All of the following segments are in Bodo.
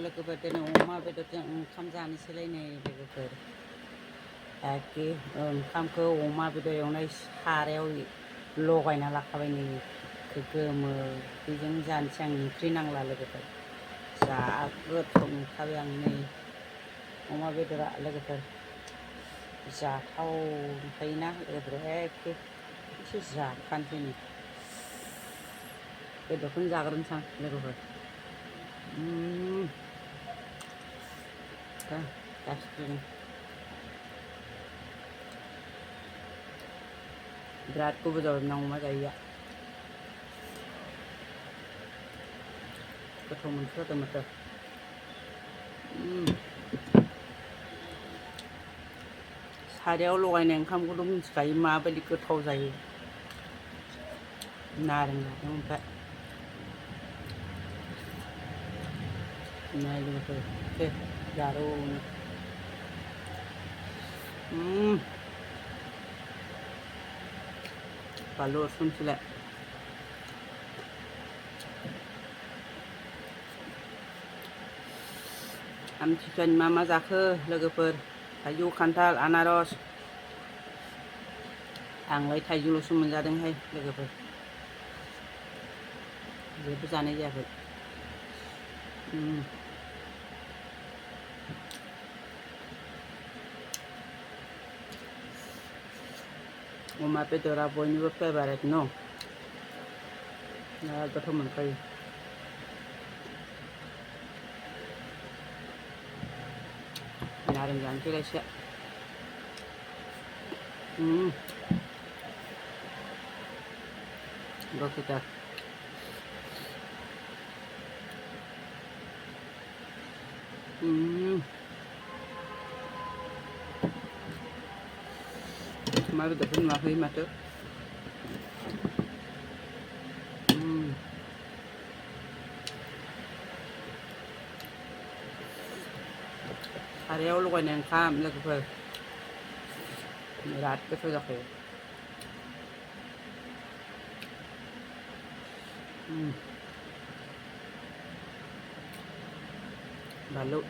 लोगोफोर दिनै अमा बेदरजों ओंखाम जानोसैलाय नै लोगोफोर एखे ओंखामखौ अमा बेदर एवनाय सारायाव लगायना लाखाबाय नै गोमो बेजों जानोसै आं ओंख्रि नांला लोगोफोर जा गोथाव मोनखाबाय आं नै अमा बेदरा लोगोफोर जाथाव मोनखायोना लोगोफोर एखे एसे जाखानोसै नै बेदरखौनो जाग्रोनोसै आं लोगोफोर गासिबो बिराद गोबाव जाबायमोन आं अमा जायैया गोथाव मोनथारदों माथो सारायाव लगायनाय ओंखामखौथ' मिथिखायो माबायदि गोथाव जायो नारें नारें ओमफ्राय नाय लोगोफोर एसे जारौनो बानलु रसुनसैलाय आमथिसुवानि मा जाखो लोगोफोर थाइजौ खान्थाल आनारस आंलाय थाइजौल'सो मोनजादोंहाय लोगोफोर जेबो जानाय जायाखै अमा बेदरा बयनिबो फेभारेट न बिराद गोथाव मोनखायो नारें जानोसैलाय एसे गोखैथार अमा बेदरखौ नुवाखै माथो सारायाव लगायनाय ओंखाम लोगोफोर बिराद गोथाव जाखायो बानलु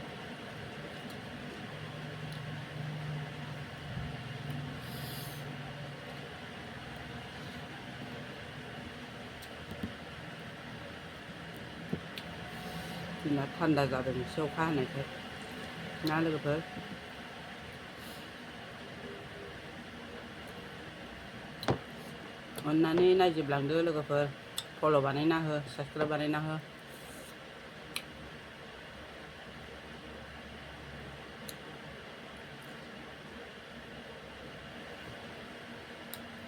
जोंना थान्दा जादों एसे अखा हानायखाय ना लोगोफोर अननानै नायजोबलांदो लोगोफोर फल' बानायना हो साबसक्राइब बानायना हो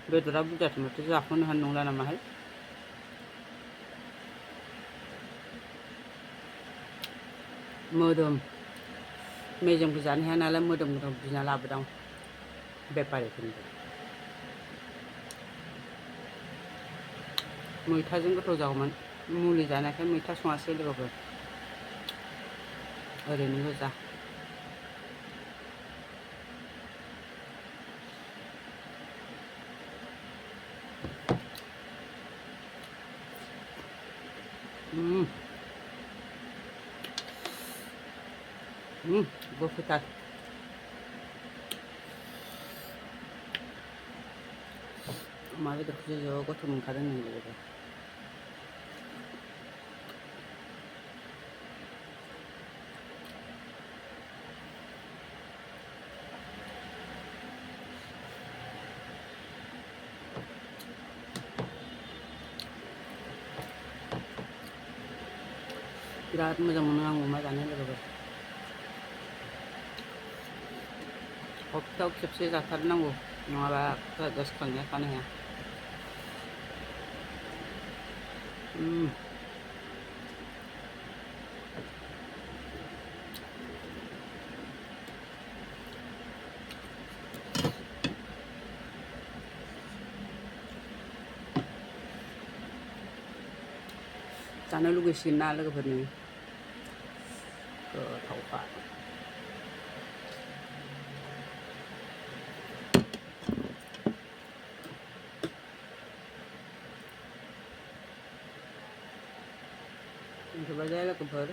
बेदरा बुरजाथार माथो जाख'नो हानाय नंला नामाहाय मोदोम मेजेमखौ जानो हाया नालाय मोदोम बिना लाबोदां बेफारिफोरनिफ्राय मैथाजों गोथाव जागौमोन मुलि जानायखाय मैथा सङासै लोगोफोर ओरैनो गोजा गोखैथार अमा बेदरखौसो ज' गोथाव मोनखादों आं लोगोफोर बिराद मोजां मोनो आं अमा जानो लोगोफोर हप्तायाव खेबसे जाथारनांगौ नङाबा गोसोखांनाया थानो हाया जानो लुगैसिगोन ना लोगोफोरनि गोथावखा दोनथ'बाय लोगोफोर